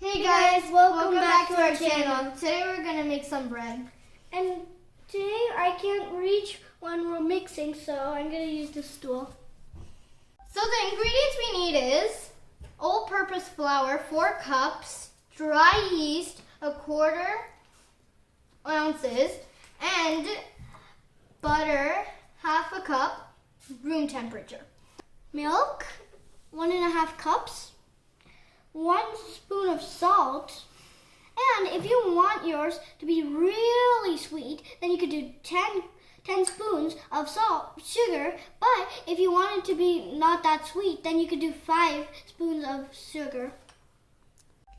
Hey guys, welcome back to our channel. Today we're going to make some bread. And today I can't reach when we're mixing, so I'm going to use this stool. So the ingredients we need is all-purpose flour, 4 cups, dry yeast, 1/4 ounces, and butter, 1/2 cup, room temperature. Milk, 1.5 cups, 1 spoon of salt, and if you want yours to be really sweet, then you could do 10 spoons of sugar, but if you want it to be not that sweet, then you could do 5 spoons of sugar.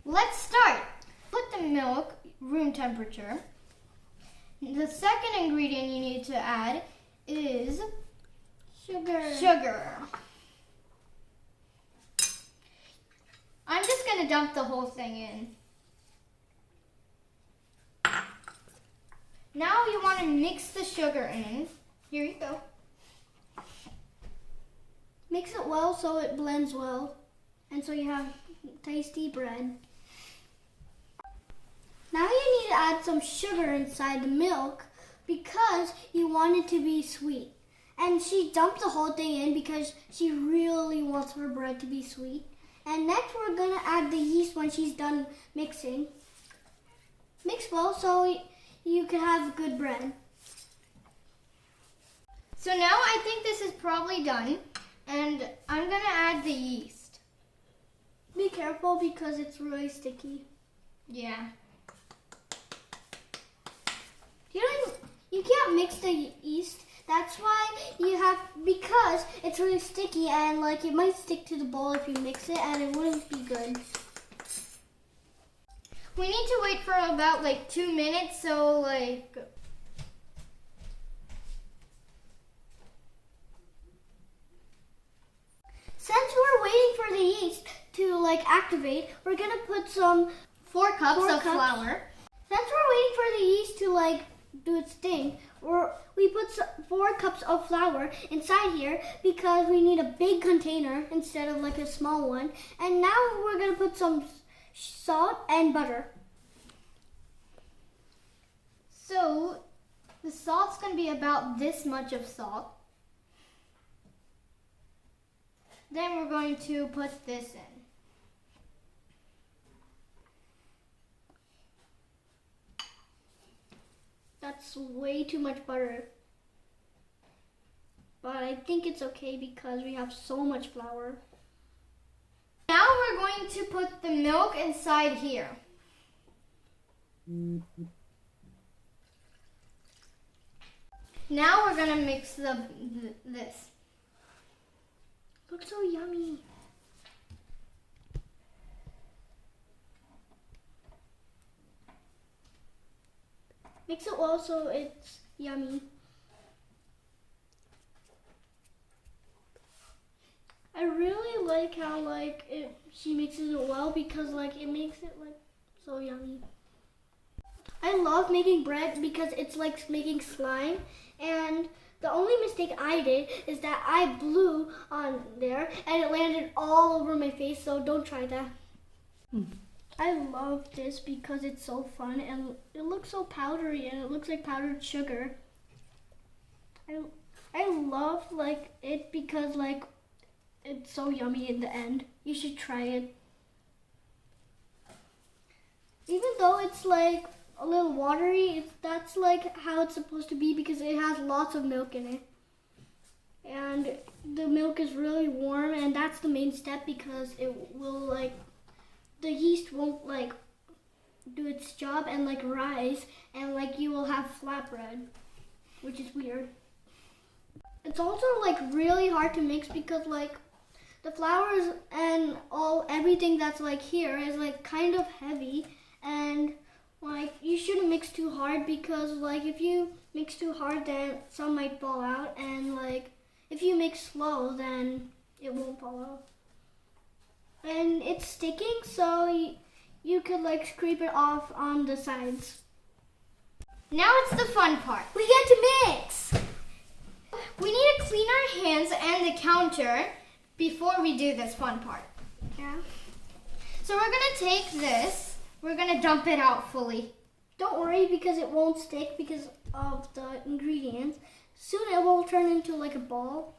Let's start. Put the milk room temperature. The second ingredient you need to add is sugar. I'm just going to dump the whole thing in. Now you want to mix the sugar in. Here you go. Mix it well so it blends well, and so you have tasty bread. Now you need to add some sugar inside the milk because you want it to be sweet. And she dumped the whole thing in because she really wants her bread to be sweet. And next we're going to add the yeast when she's done mixing. Mix well so you can have good bread. So now I think this is probably done, and I'm going to add the yeast. Be careful because it's really sticky. Yeah. You can't mix the yeast. That's why because it's really sticky and it might stick to the bowl if you mix it, and it wouldn't be good. We need to wait for about 2 minutes, so Since we're waiting for the yeast to activate, we're gonna put some 4 cups of flour. Since we're waiting for the yeast to do its thing, we put 4 cups of flour inside here because we need a big container instead of a small one. And now we're gonna put some salt and butter. So the salt's going to be about this much of salt. Then we're going to put this in. That's way too much butter. But I think it's okay because we have so much flour. Now we're going to put the milk inside here. Now we're going to mix this. Looks so yummy. Mix it well so it's yummy. I really like how she mixes it well because it makes it so yummy. I love making bread because it's like making slime, and the only mistake I did is that I blew on there and it landed all over my face, so don't try that. I love this because it's so fun and it looks so powdery and it looks like powdered sugar. I love it because it's so yummy in the end. You should try it. Even though it's a little watery, that's how it's supposed to be because it has lots of milk in it. And the milk is really warm, and that's the main step because it will the yeast won't do its job and rise, and you will have flatbread, which is weird. It's also really hard to mix because the flours and everything that's here is kind of heavy, and you shouldn't mix too hard because if you mix too hard then some might fall out, and if you mix slow then it won't fall out. And it's sticking, so you could scrape it off on the sides. Now it's the fun part. We get to mix! We need to clean our hands and the counter before we do this fun part. Yeah. So we're gonna take this, we're gonna dump it out fully. Don't worry because it won't stick because of the ingredients. Soon it will turn into like a ball.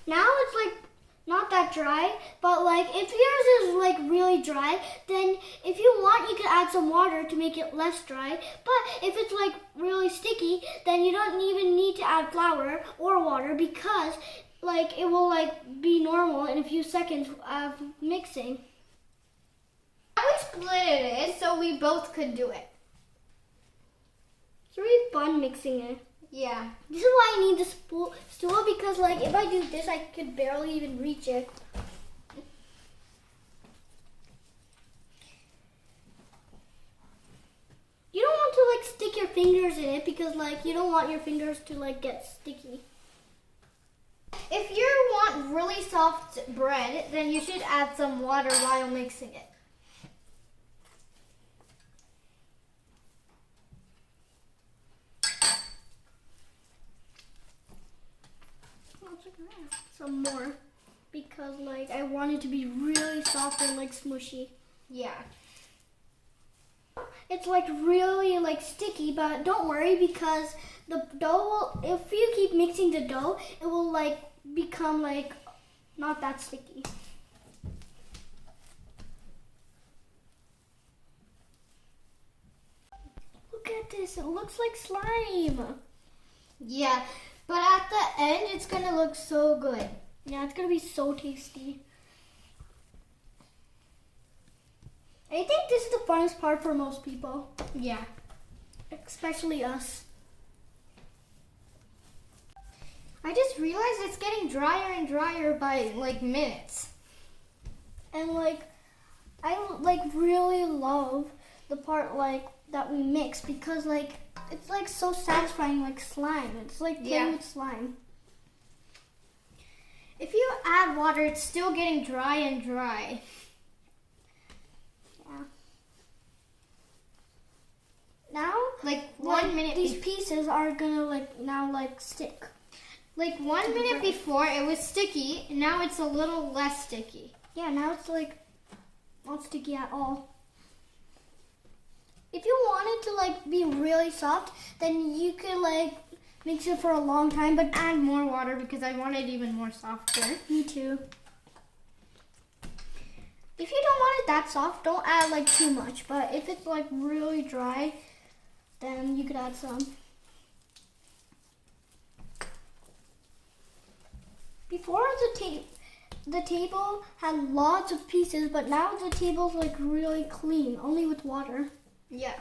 Now it's like not that dry, but like if yours is like really dry, then if you want you can add some water to make it less dry. But if it's like really sticky, then you don't even need to add flour or water because like it will like be normal in a few seconds of mixing. Now we split it so we both could do it. It's really fun mixing it. Yeah. This is why I need the stool because like if I do this I could barely even reach it. You don't want to like stick your fingers in it because like you don't want your fingers to like get sticky. If you want really soft bread, then you should add some water while mixing it. Some more because like I want it to be really soft and like smushy. Yeah. It's like really like sticky, but don't worry because the dough will, if you keep mixing the dough, it will like become like not that sticky. Look at this, it looks like slime. Yeah, but at the end it's gonna look so good. Yeah, it's gonna be so tasty. I think this is the funnest part for most people, Yeah. especially us. I just realized it's getting drier and drier by like minutes. And like, I like really love the part like that we mix because like it's like so satisfying, like slime. It's like playing with slime. If you add water, it's still getting dry and dry. Yeah. Now, Like like, 1 minute. these pieces are gonna like now like stick. Like 1 minute before it was sticky, and now it's a little less sticky. Yeah, now it's like not sticky at all. If you want it to like be really soft, then you could like mix it for a long time, but Add more water because I want it even more softer. me too. If you don't want it that soft, don't add like too much, but if it's like really dry, then you could add some. Before the table had lots of pieces, but now the table's like really clean, only with water. Yeah.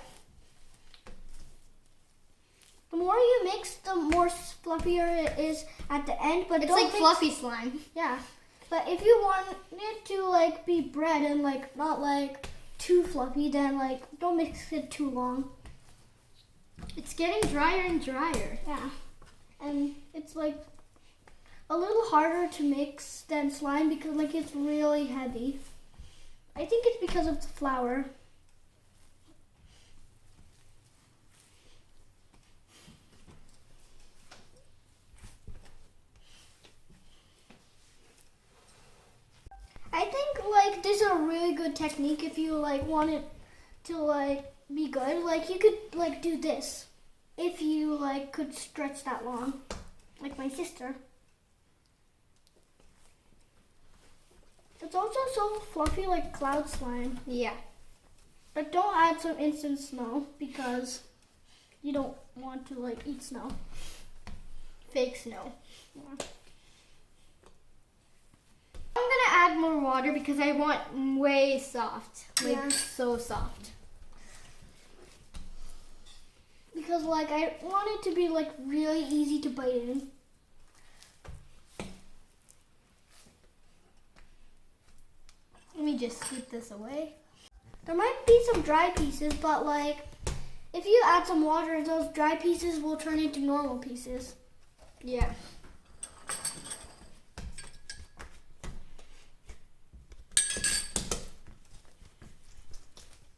The more you mix, the more fluffier it is at the end. But It's don't like mix, fluffy slime. Yeah, but if you want it to like be bread and like not like too fluffy, then like don't mix it too long. It's getting drier and drier. Yeah, and it's like a little harder to mix than slime because like it's really heavy. I think it's because of the flour. I think like this is a really good technique if you like want it to like be good. Like you could like do this if you like could stretch that long, like my sister. It's also so fluffy like cloud slime. Yeah. But don't add some instant snow because you don't want to like eat snow. Fake snow. Yeah. I'm gonna add more water because I want way soft. Like Yeah. so soft. Because like I want it to be like really easy to bite in. Let me just scoop this away. There might be some dry pieces, but like if you add some water, those dry pieces will turn into normal pieces. Yeah.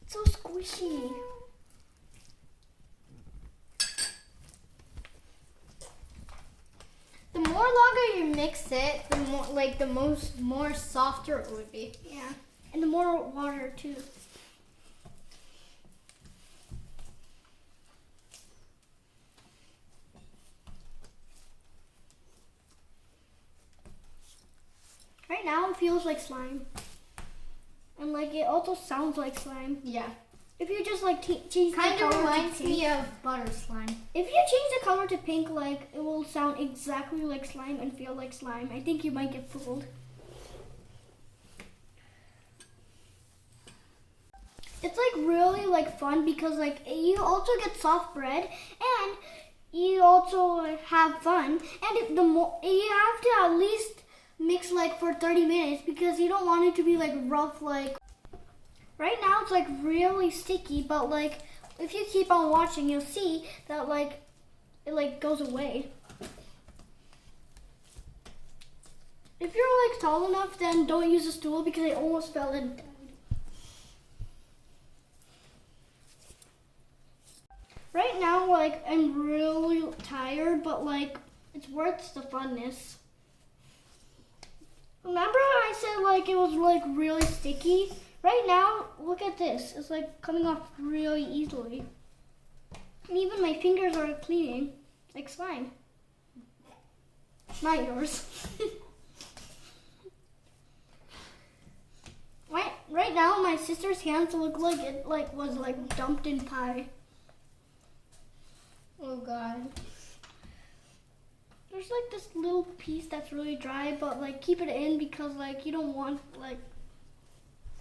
It's so squishy. The more longer you mix it, the more softer it would be. Yeah, and the more water too. Right now it feels like slime. And like it also sounds like slime. Yeah. If you just like change the color Kind of to reminds pink. me of butter slime. If you change the color to pink, like it will sound exactly like slime and feel like slime. I think you might get fooled. It's like really like fun because like you also get soft bread and you also have fun, and the more you have to at least mix like for 30 minutes because you don't want it to be like rough. Like right now it's like really sticky, but like if you keep on watching you'll see that like it like goes away. If you're like tall enough, then don't use a stool because I almost fell in. Right now, like, I'm really tired, but, like, it's worth the funness. Remember I said, like, it was, like, really sticky? Right now, look at this. It's, like, coming off really easily. And even my fingers are cleaning, like slime. Not yours. Right now, my sister's hands look like it, like, was, like, dumped in pie. Oh God. There's like this little piece that's really dry, but like keep it in because like you don't want like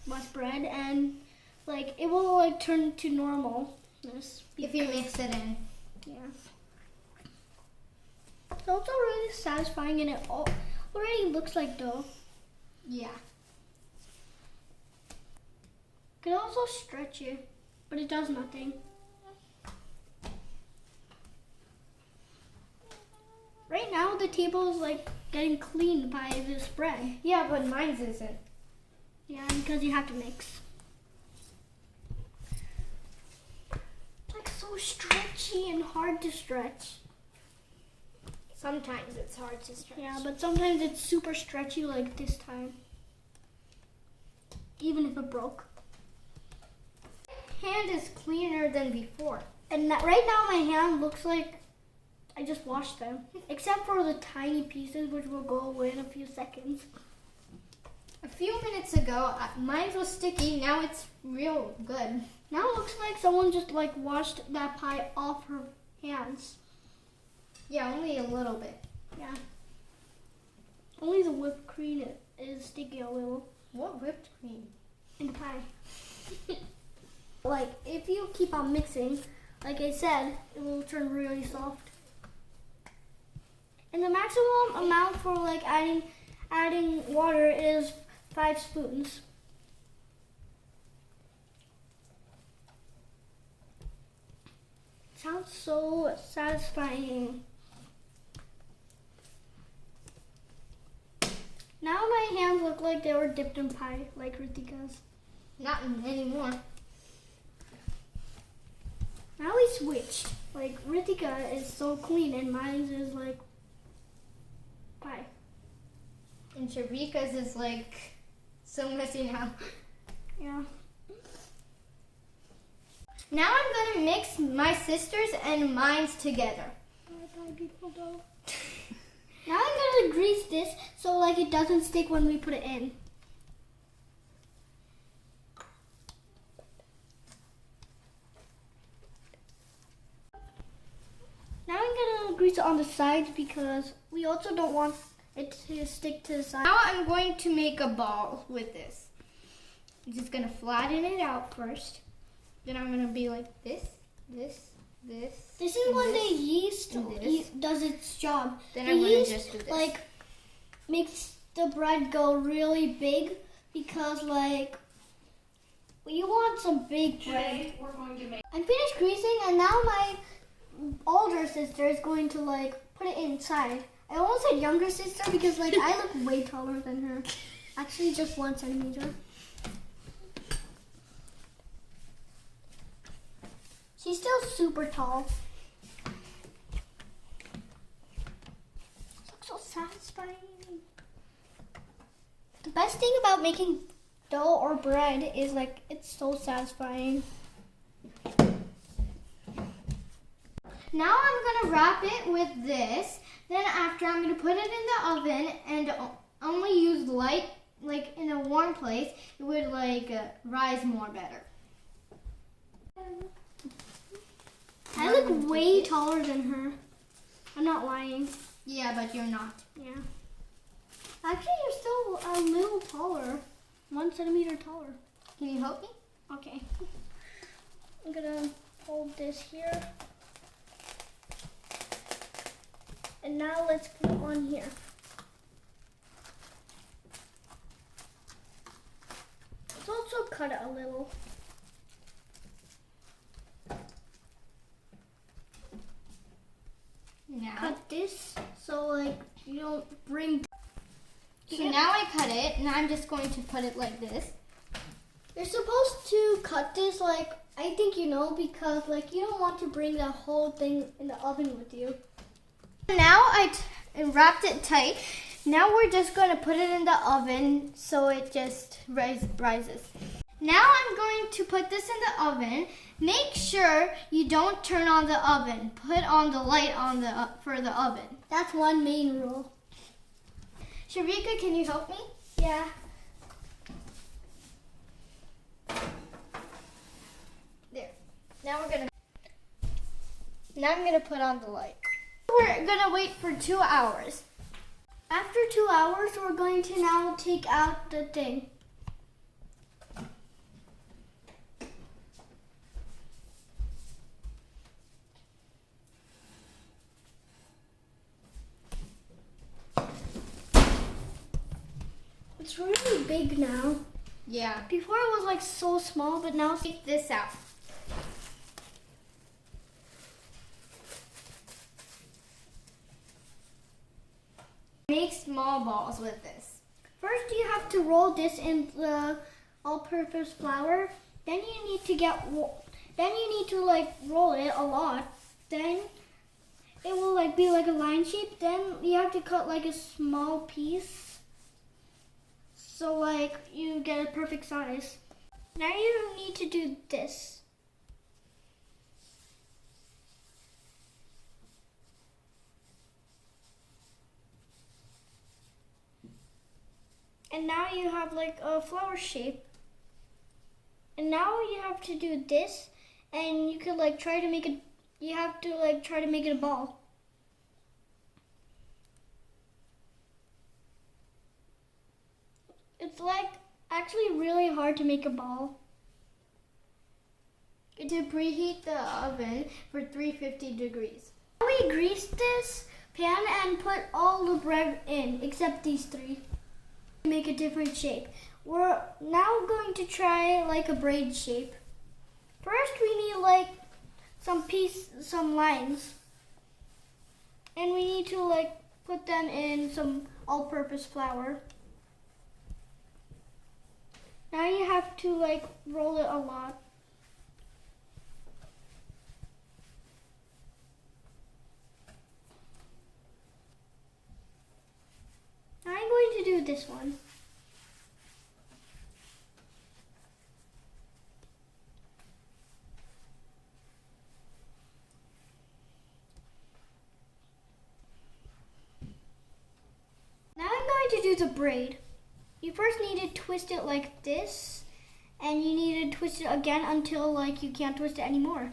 much bread, and like it will like turn to normalness If you mix it in. Yeah. It's also really satisfying, and it already looks like dough. Yeah. Could also stretch it, but it does nothing. Right now, the table is like getting cleaned by this bread. Yeah, but mine isn't. Yeah, because you have to mix. It's like so stretchy and hard to stretch. Sometimes it's hard to stretch. Yeah, but sometimes it's super stretchy like this time. Even if it broke. Hand is cleaner than before. And right now my hand looks like I just washed them. Except for the tiny pieces, which will go away in a few seconds. A few minutes ago, mine was sticky. Now it's real good. Now it looks like someone just like washed that pie off her hands. Yeah, only a little bit. Yeah. Only the whipped cream is sticky a little. What whipped cream? In the pie. Like, if you keep on mixing, like I said, it will turn really soft. And the maximum amount for like adding water is 5 spoons. Sounds so satisfying. Now my hands look like they were dipped in pie, like Ritika's. Not anymore. Now we switched. Like Ritika is so clean and mine is like pie. And Sharika's is like so messy now. Yeah. Now I'm gonna mix my sister's and mine's together. Now I'm gonna grease this so like it doesn't stick when we put it in. Now I'm gonna grease it on the sides because we also don't want it to stick to the side. Now I'm going to make a ball with this. I'm just gonna flatten it out first. Then I'm gonna be like this. This is when the yeast does its job. Then the I'm gonna yeast, just do this. like makes the bread go really big because like you want some big bread. We're going to make. I'm finished greasing and now my older sister is going to like put it inside. I almost said younger sister because like I look way taller than her. Actually just 1 centimeter. She's still super tall. This looks so satisfying. The best thing about making dough or bread is like it's so satisfying. Now I'm gonna wrap it with this. Then after I'm gonna put it in the oven and only use light, like in a warm place. It would like rise more better. I look way taller than her. I'm not lying. Yeah, but you're not. Yeah. Actually, you're still a little taller. 1 centimeter taller. Can you help me? Okay. I'm gonna hold this here. And now let's put it on here. Let's also cut it a little. Now. Cut this so like you don't bring. So now I cut it, and I'm just going to put it like this. You're supposed to cut this like, I think you know, because like you don't want to bring the whole thing in the oven with you. Now I wrapped it tight. Now we're just going to put it in the oven so it just rises. Now I'm going to put this in the oven. Make sure you don't turn on the oven. Put on the light on for the oven. That's one main rule. Sharika, can you help me? Yeah. There. Now I'm gonna put on the light. We're gonna wait for 2 hours. After 2 hours, we're going to now take out the thing. It's really big now. Yeah. Before it was like so small, but now Take this out. Make small balls with this. first you have to roll this in the all-purpose flour. Then you need to like roll it a lot. Then it will like be like a line shape. Then you have to cut like a small piece, so like you get a perfect size. Now you need to do this. And now you have like a flower shape. And now you have to do this, and you could like try to make it, you have to like try to make it a ball. It's like actually really hard to make a ball. To preheat the oven for 350 degrees. We grease this pan and put all the bread in, except these 3. Make a different shape. We're now going to try like a braid shape. First we need like some lines. And we need to like put them in some all-purpose flour. Now you have to like roll it a lot. Now I'm going to do this one. Now I'm going to do the braid. You first need to twist it like this, and you need to twist it again until like you can't twist it anymore.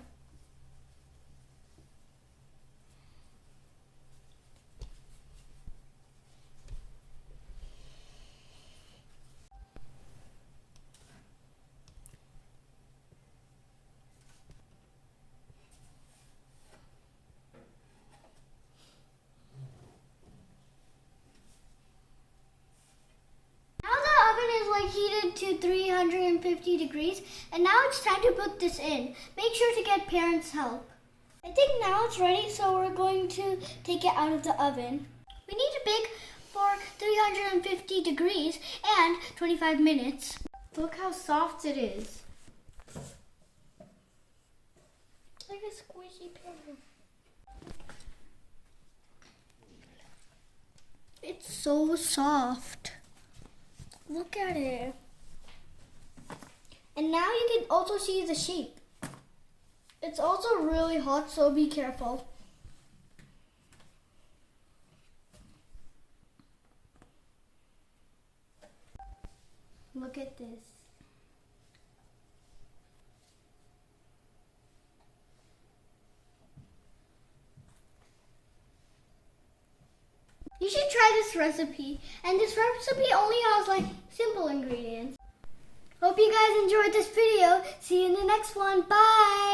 Like heated to 350 degrees, and now it's time to put this in. Make sure to get parents' help. I think now it's ready, so we're going to take it out of the oven. We need to bake for 350 degrees and 25 minutes. Look how soft it is. Like a squishy pillow. It's so soft. Look at it. And now you can also see the shape. It's also really hot, so be careful. Look at this. You should try this recipe. And this recipe only has like simple ingredients. Hope you guys enjoyed this video. See you in the next one. Bye!